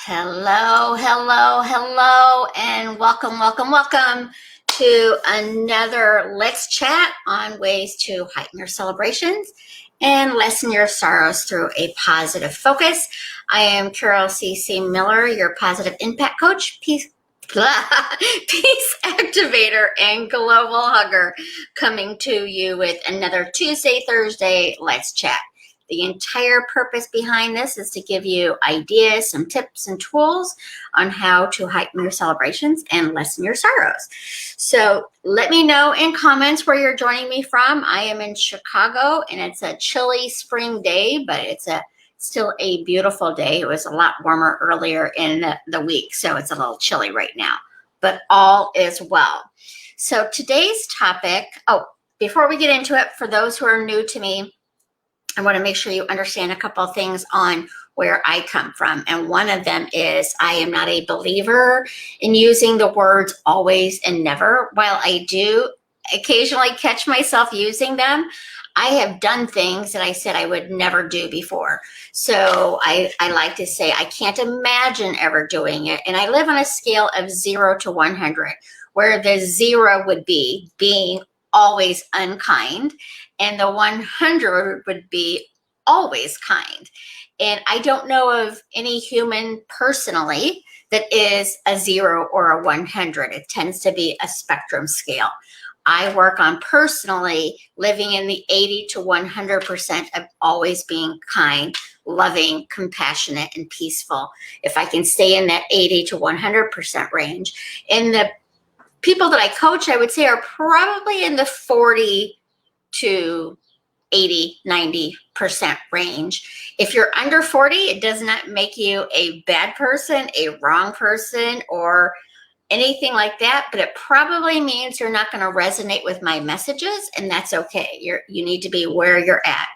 Hello, hello, hello, and welcome to another Let's Chat on ways to heighten your celebrations and lessen your sorrows through a positive focus. I am Carol C.C. Miller, your positive impact coach, peace activator, and global hugger, coming to you with another Tuesday, Thursday Let's Chat. The entire purpose behind this is to give you ideas, some tips and tools on how to heighten your celebrations and lessen your sorrows. So let me know in comments where you're joining me from. I am in Chicago and it's a chilly spring day, but it's still a beautiful day. It was a lot warmer earlier in the week, so it's a little chilly right now, but all is well. So today's topic, before we get into it, for those who are new to me, I want to make sure you understand a couple of things on where I come from. And one of them is I am not a believer in using the words always and never. While I do occasionally catch myself using them, I have done things that I said I would never do before. So I like to say I can't imagine ever doing it. And I live on a scale of 0 to 100, where the 0 would be being always unkind, and the 100 would be always kind. And I don't know of any human personally that is a 0 or a 100. It tends to be a spectrum scale. I work on personally living in the 80 to 100% of always being kind, loving, compassionate, and peaceful. If I can stay in that 80 to 100% range, in the people that I coach, I would say are probably in the 40 to 80, 90% range. If you're under 40, it does not make you a bad person, a wrong person, or anything like that, but it probably means you're not going to resonate with my messages, and that's okay. You need to be where you're at.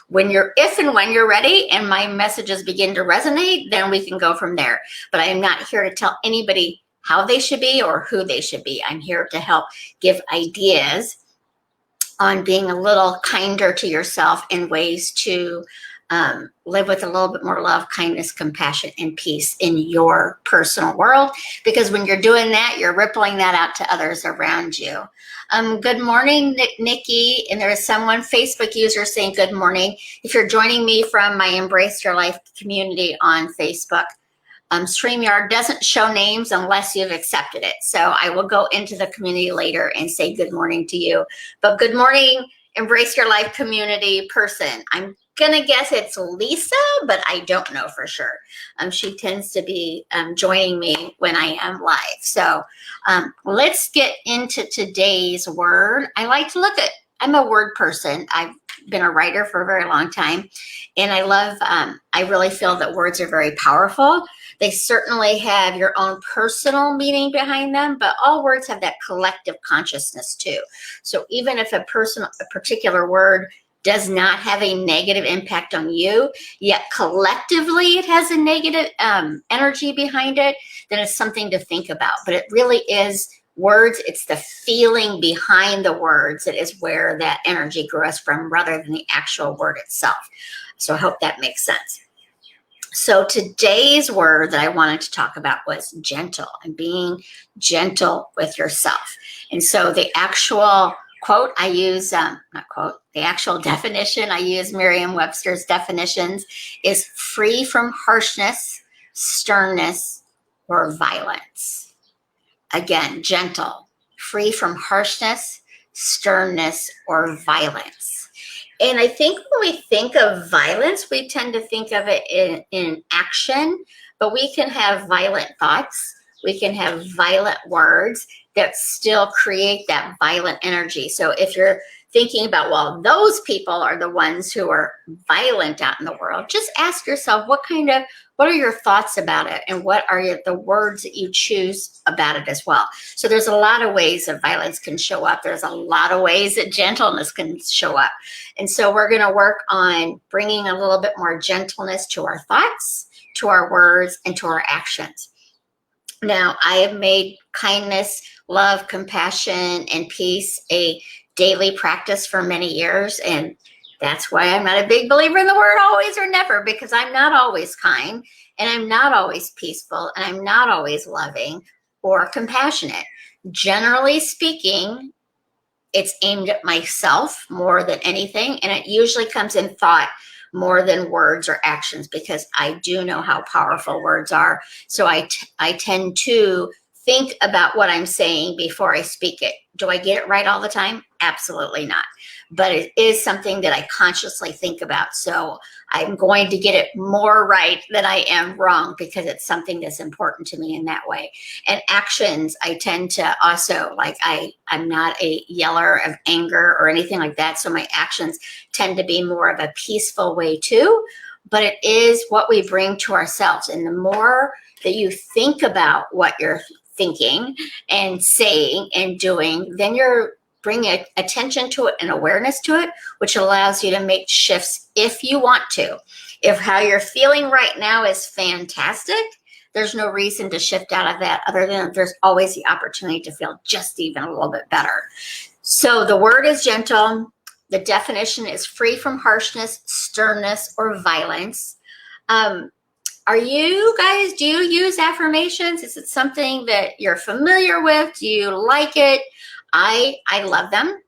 If and when you're ready and my messages begin to resonate, then we can go from there. But I am not here to tell anybody how they should be or who they should be. I'm here to help give ideas on being a little kinder to yourself in ways to live with a little bit more love, kindness, compassion, and peace in your personal world. Because when you're doing that, you're rippling that out to others around you. Good morning, Nikki. And there is someone, Facebook user, saying good morning. If you're joining me from my Embrace Your Life community on Facebook, StreamYard doesn't show names unless you've accepted it. So I will go into the community later and say good morning to you. But good morning, Embrace Your Life community person. I'm going to guess it's Lisa, but I don't know for sure. She tends to be joining me when I am live. So let's get into today's word. I'm a word person. I've been a writer for a very long time. And I really feel that words are very powerful. They certainly have your own personal meaning behind them, but all words have that collective consciousness too. So even if a particular word does not have a negative impact on you, yet collectively it has a negative energy behind it, then it's something to think about. But it really is words. It's the feeling behind the words that is where that energy grows from, rather than the actual word itself. So I hope that makes sense. So today's word that I wanted to talk about was gentle, and being gentle with yourself. And so the actual quote I use, the actual definition I use, Merriam-Webster's definitions, is free from harshness, sternness, or violence. Again, gentle, free from harshness, sternness, or violence. And I think when we think of violence, we tend to think of it in action, but we can have violent thoughts. We can have violent words that still create that violent energy. So if you're thinking about, well, those people are the ones who are violent out in the world, just ask yourself, what are your thoughts about it? And what are the words that you choose about it as well? So there's a lot of ways that violence can show up. There's a lot of ways that gentleness can show up. And so we're going to work on bringing a little bit more gentleness to our thoughts, to our words, and to our actions. Now, I have made kindness, love, compassion, and peace a daily practice for many years. And That's why I'm not a big believer in the word always or never, because I'm not always kind, and I'm not always peaceful, and I'm not always loving or compassionate. Generally speaking, it's aimed at myself more than anything, and it usually comes in thought more than words or actions, because I do know how powerful words are. So I tend to think about what I'm saying before I speak it. Do I get it right all the time? Absolutely not. But it is something that I consciously think about. So I'm going to get it more right than I am wrong, because it's something that's important to me in that way. And actions, I tend to also, like, I'm not a yeller of anger or anything like that. So my actions tend to be more of a peaceful way too. But it is what we bring to ourselves. And the more that you think about what you're thinking and saying and doing, then you're bringing attention to it and awareness to it, which allows you to make shifts if you want to. If how you're feeling right now is fantastic, there's no reason to shift out of that, other than there's always the opportunity to feel just even a little bit better. So the word is gentle. The definition is free from harshness, sternness, or violence. Do you use affirmations? Is it something that you're familiar with? Do you like it? I love them.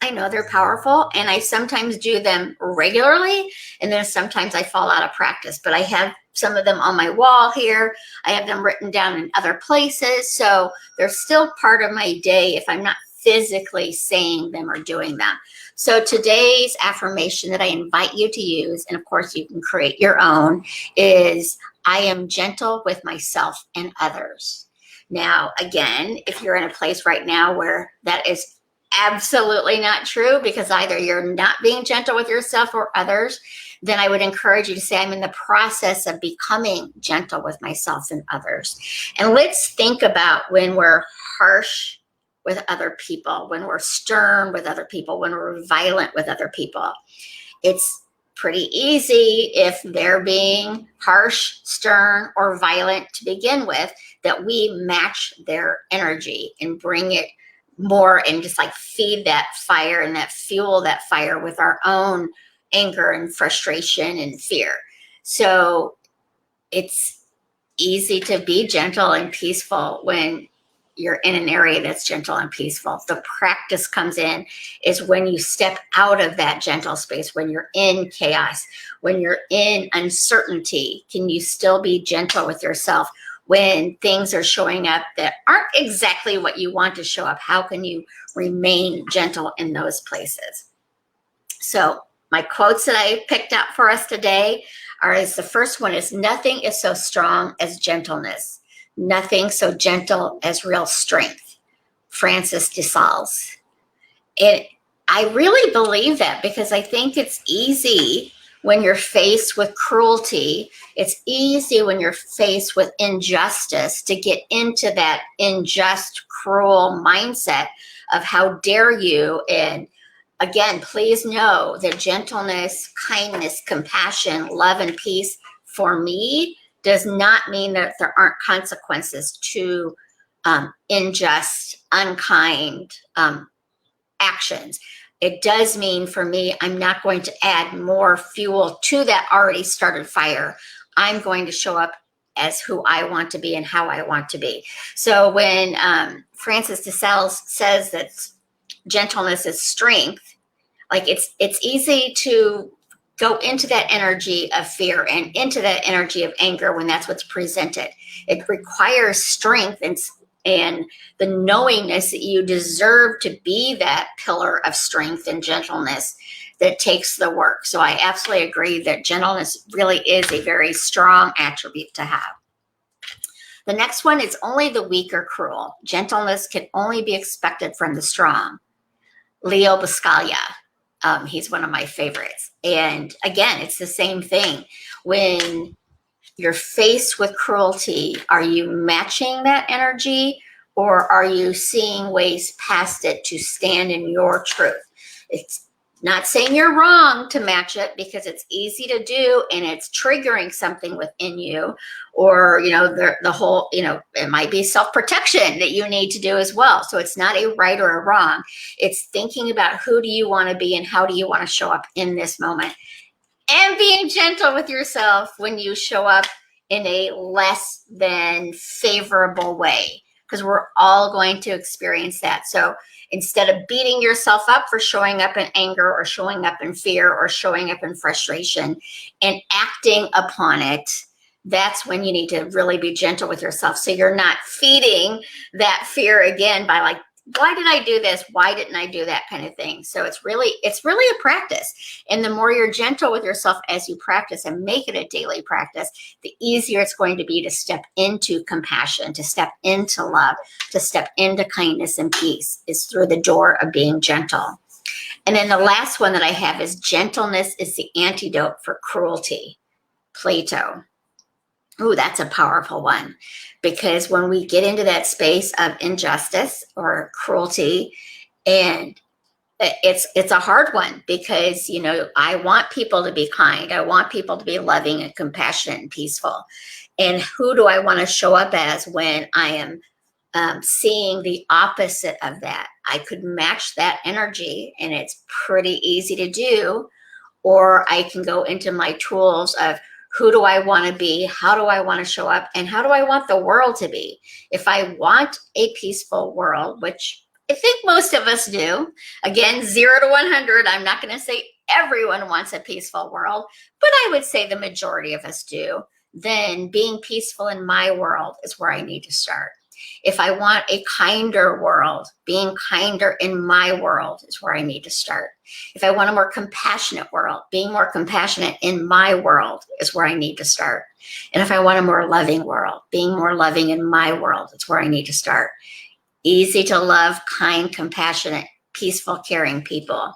I know they're powerful, and I sometimes do them regularly, and then sometimes I fall out of practice, but I have some of them on my wall here. I have them written down in other places. So they're still part of my day if I'm not physically saying them or doing them. So today's affirmation that I invite you to use, and of course you can create your own, is I am gentle with myself and others. Now, again, if you're in a place right now where that is absolutely not true, because either you're not being gentle with yourself or others, then I would encourage you to say, I'm in the process of becoming gentle with myself and others. And let's think about when we're harsh with other people, when we're stern with other people, when we're violent with other people. It's pretty easy, if they're being harsh, stern, or violent to begin with, that we match their energy and bring it more and just like feed that fire and that fuel that fire with our own anger and frustration and fear. So it's easy to be gentle and peaceful when you're in an area that's gentle and peaceful. The practice comes in is when you step out of that gentle space, when you're in chaos, when you're in uncertainty. Can you still be gentle with yourself when things are showing up that aren't exactly what you want to show up? How can you remain gentle in those places? So my quotes that I picked out for us today the first one is, nothing is so strong as gentleness. Nothing so gentle as real strength. Francis de Sales. I really believe that, because I think it's easy when you're faced with cruelty. It's easy when you're faced with injustice to get into that unjust, cruel mindset of how dare you. And again, please know that gentleness, kindness, compassion, love, and peace for me does not mean that there aren't consequences to unjust, unkind actions. It does mean for me, I'm not going to add more fuel to that already started fire. I'm going to show up as who I want to be and how I want to be. So when Francis de Sales says that gentleness is strength, like it's easy to go into that energy of fear and into that energy of anger when that's what's presented. It requires strength and the knowingness that you deserve to be that pillar of strength and gentleness that takes the work. So I absolutely agree that gentleness really is a very strong attribute to have. The next one is, only the weak are cruel. Gentleness can only be expected from the strong. Leo Buscaglia. He's one of my favorites. And again, it's the same thing. When you're faced with cruelty, are you matching that energy, or are you seeing ways past it to stand in your truth? Not saying you're wrong to match it, because it's easy to do and it's triggering something within you, or, the whole, it might be self-protection that you need to do as well. So it's not a right or a wrong. It's thinking about who do you want to be and how do you want to show up in this moment, and being gentle with yourself when you show up in a less than favorable way, because we're all going to experience that. So instead of beating yourself up for showing up in anger or showing up in fear or showing up in frustration and acting upon it, that's when you need to really be gentle with yourself. So you're not feeding that fear again by like, why did I do this? Why didn't I do that kind of thing? So it's really a practice. And the more you're gentle with yourself as you practice and make it a daily practice, the easier it's going to be to step into compassion, to step into love, to step into kindness and peace, is through the door of being gentle. And then the last one that I have is gentleness is the antidote for cruelty. Plato. Ooh, that's a powerful one, because when we get into that space of injustice or cruelty, and it's a hard one, because, I want people to be kind. I want people to be loving and compassionate and peaceful. And who do I want to show up as when I am seeing the opposite of that? I could match that energy, and it's pretty easy to do. Or I can go into my tools of, who do I want to be? How do I want to show up? And how do I want the world to be? If I want a peaceful world, which I think most of us do, again, 0 to 100, I'm not going to say everyone wants a peaceful world, but I would say the majority of us do, then being peaceful in my world is where I need to start. If I want a kinder world, being kinder in my world is where I need to start. If I want a more compassionate world, being more compassionate in my world is where I need to start. And if I want a more loving world, being more loving in my world is where I need to start. Easy to love, kind, compassionate, peaceful, caring people.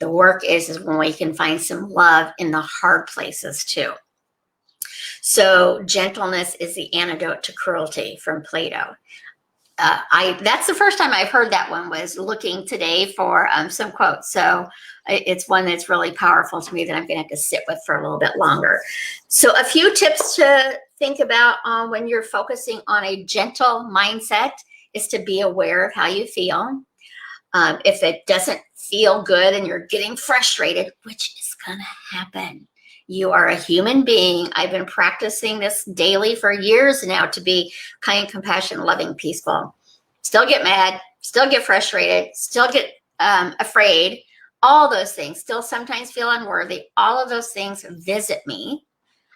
The work is when we can find some love in the hard places too. So gentleness is the antidote to cruelty, from Plato. That's the first time I've heard that one, was looking today for some quotes. So it's one that's really powerful to me that I'm going to have to sit with for a little bit longer. So a few tips to think about when you're focusing on a gentle mindset is to be aware of how you feel. If it doesn't feel good and you're getting frustrated, which is going to happen. You are a human being. I've been practicing this daily for years now to be kind, compassionate, loving, peaceful. Still get mad, still get frustrated, still get afraid, all those things. Still sometimes feel unworthy. All of those things visit me.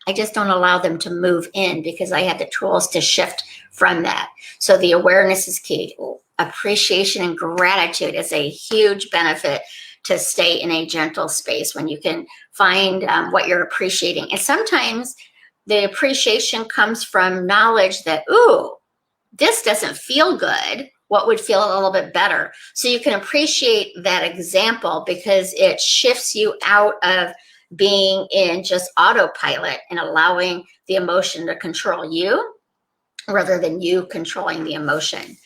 I just don't allow them to move in, because I have the tools to shift from that. So the awareness is key. Appreciation and gratitude is a huge benefit to stay in a gentle space, when you can find what you're appreciating. And sometimes the appreciation comes from knowledge that, ooh, this doesn't feel good. What would feel a little bit better? So you can appreciate that example, because it shifts you out of being in just autopilot and allowing the emotion to control you rather than you controlling the emotion.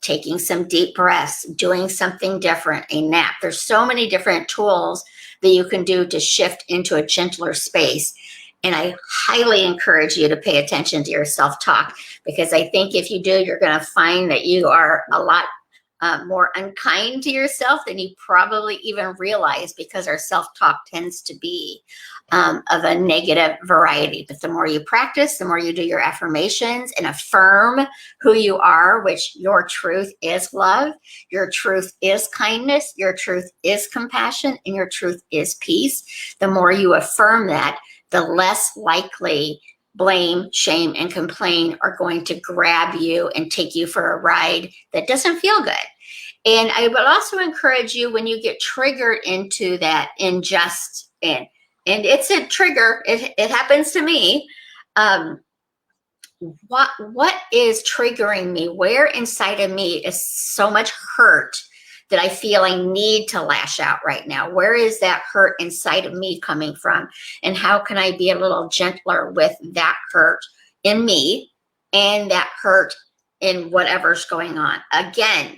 Taking some deep breaths, doing something different, a nap. There's so many different tools that you can do to shift into a gentler space. And I highly encourage you to pay attention to your self-talk, because I think if you do, you're going to find that you are a lot more unkind to yourself than you probably even realize, because our self-talk tends to be of a negative variety. But the more you practice, the more you do your affirmations and affirm who you are, which your truth is love, your truth is kindness, your truth is compassion, and your truth is peace. The more you affirm that, the less likely blame, shame, and complain are going to grab you and take you for a ride that doesn't feel good. And I would also encourage you, when you get triggered into that unjust, and it's a trigger, it happens to me. What is triggering me? Where inside of me is so much hurt that I feel I need to lash out right now? Where is that hurt inside of me coming from? And how can I be a little gentler with that hurt in me and that hurt in whatever's going on? Again,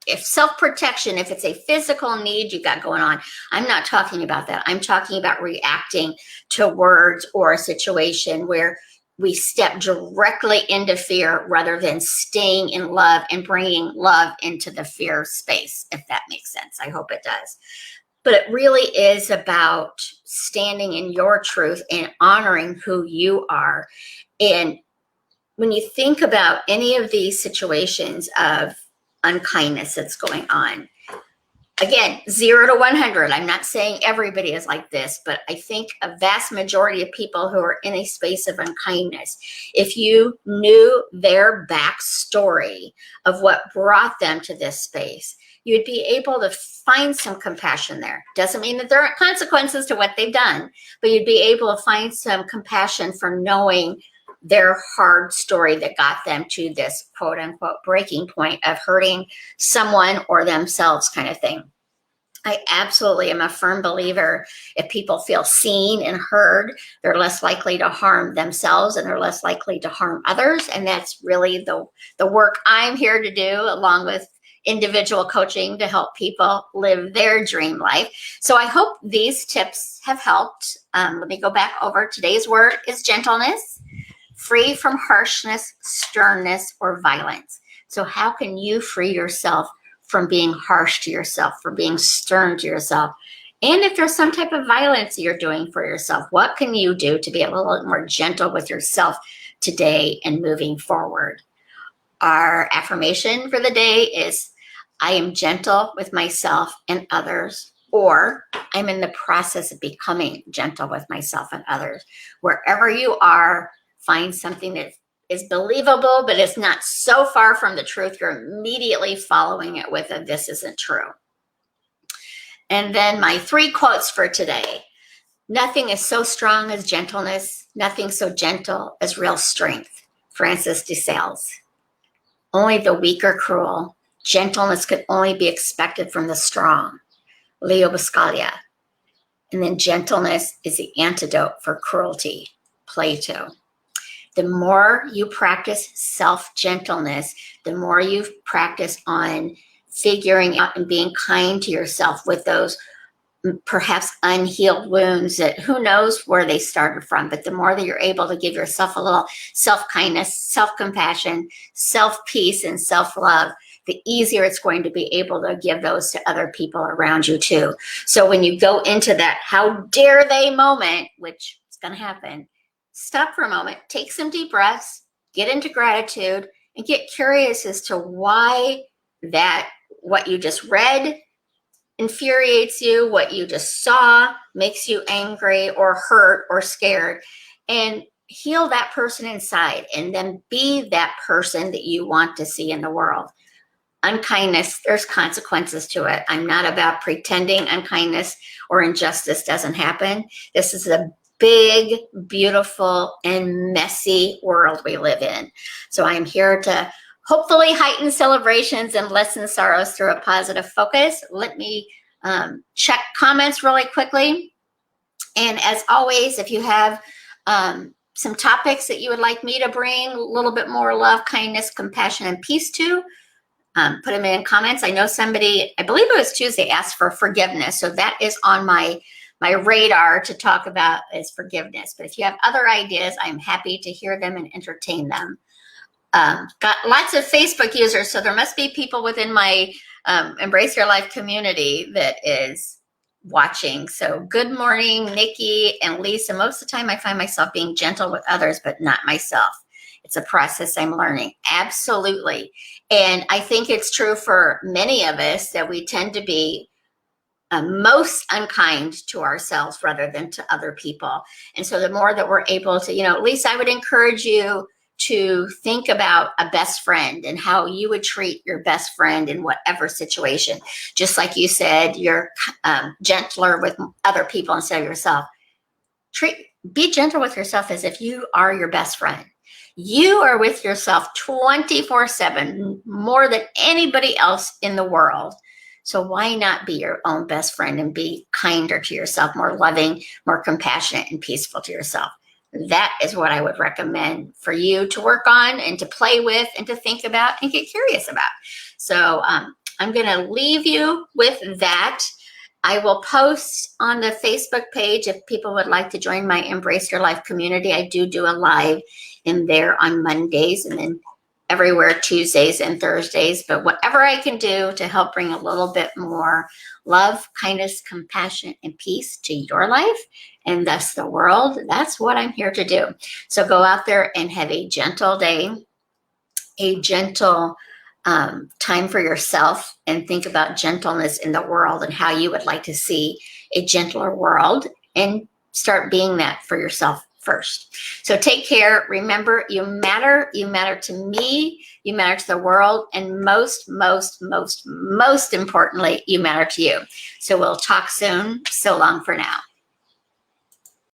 if self-protection, if it's a physical need you got going on, I'm not talking about that. I'm talking about reacting to words or a situation where we step directly into fear rather than staying in love and bringing love into the fear space, if that makes sense. I hope it does. But it really is about standing in your truth and honoring who you are. And when you think about any of these situations of unkindness that's going on, again, 0 to 100. I'm not saying everybody is like this, but I think a vast majority of people who are in a space of unkindness, if you knew their backstory of what brought them to this space, you'd be able to find some compassion there. Doesn't mean that there aren't consequences to what they've done, but you'd be able to find some compassion for knowing their hard story that got them to this quote unquote breaking point of hurting someone or themselves kind of thing. I absolutely am a firm believer if people feel seen and heard, they're less likely to harm themselves and they're less likely to harm others. And that's really the work I'm here to do, along with individual coaching to help people live their dream life. So I hope these tips have helped. Let me go back over. Today's word is gentleness. Free from harshness, sternness, or violence. So how can you free yourself from being harsh to yourself, from being stern to yourself? And if there's some type of violence you're doing for yourself, what can you do to be a little more gentle with yourself today and moving forward? Our affirmation for the day is, I am gentle with myself and others, or I'm in the process of becoming gentle with myself and others. Wherever you are, find something that is believable, but it's not so far from the truth, you're immediately following it with a "this isn't true." And then my 3 quotes for today. Nothing is so strong as gentleness. Nothing so gentle as real strength. Francis de Sales. Only the weak are cruel. Gentleness could only be expected from the strong. Leo Buscaglia. And then gentleness is the antidote for cruelty. Plato. The more you practice self-gentleness, the more you practice on figuring out and being kind to yourself with those perhaps unhealed wounds that who knows where they started from. But the more that you're able to give yourself a little self-kindness, self-compassion, self-peace, and self-love, the easier it's going to be able to give those to other people around you too. So when you go into that how dare they moment, which is going to happen, stop for a moment, take some deep breaths, get into gratitude, and get curious as to why that what you just read infuriates you, what you just saw makes you angry or hurt or scared, and heal that person inside and then be that person that you want to see in the world. Unkindness, there's consequences to it. I'm not about pretending unkindness or injustice doesn't happen. This is a big, beautiful, and messy world we live in. So I'm here to hopefully heighten celebrations and lessen sorrows through a positive focus. Let me check comments really quickly. And as always, if you have some topics that you would like me to bring a little bit more love, kindness, compassion, and peace to, put them in comments. I know somebody, I believe it was Tuesday, asked for forgiveness. So that is on my radar to talk about is forgiveness. But if you have other ideas, I'm happy to hear them and entertain them. Got lots of Facebook users, so there must be people within my Embrace Your Life community that is watching. So good morning, Nikki and Lisa. Most of the time I find myself being gentle with others, but not myself. It's a process I'm learning. Absolutely. And I think it's true for many of us that we tend to be most unkind to ourselves rather than to other people. And so the more that we're able to, at least I would encourage you to think about a best friend and how you would treat your best friend in whatever situation. Just like you said, you're gentler with other people instead of yourself. Be gentle with yourself as if you are your best friend. You are with yourself 24/7, more than anybody else in the world. So why not be your own best friend and be kinder to yourself, more loving, more compassionate, and peaceful to yourself? That is what I would recommend for you to work on and to play with and to think about and get curious about. So I'm going to leave you with that. I will post on the Facebook page if people would like to join my Embrace Your Life community. I do a live in there on Mondays and then everywhere Tuesdays and Thursdays. But whatever I can do to help bring a little bit more love, kindness, compassion, and peace to your life and thus the world, that's what I'm here to do. So go out there and have a gentle day, a gentle time for yourself, and think about gentleness in the world and how you would like to see a gentler world, and start being that for yourself first. So take care. Remember, you matter. You matter to me. You matter to the world. And most importantly, you matter to you. So we'll talk soon. So long for now.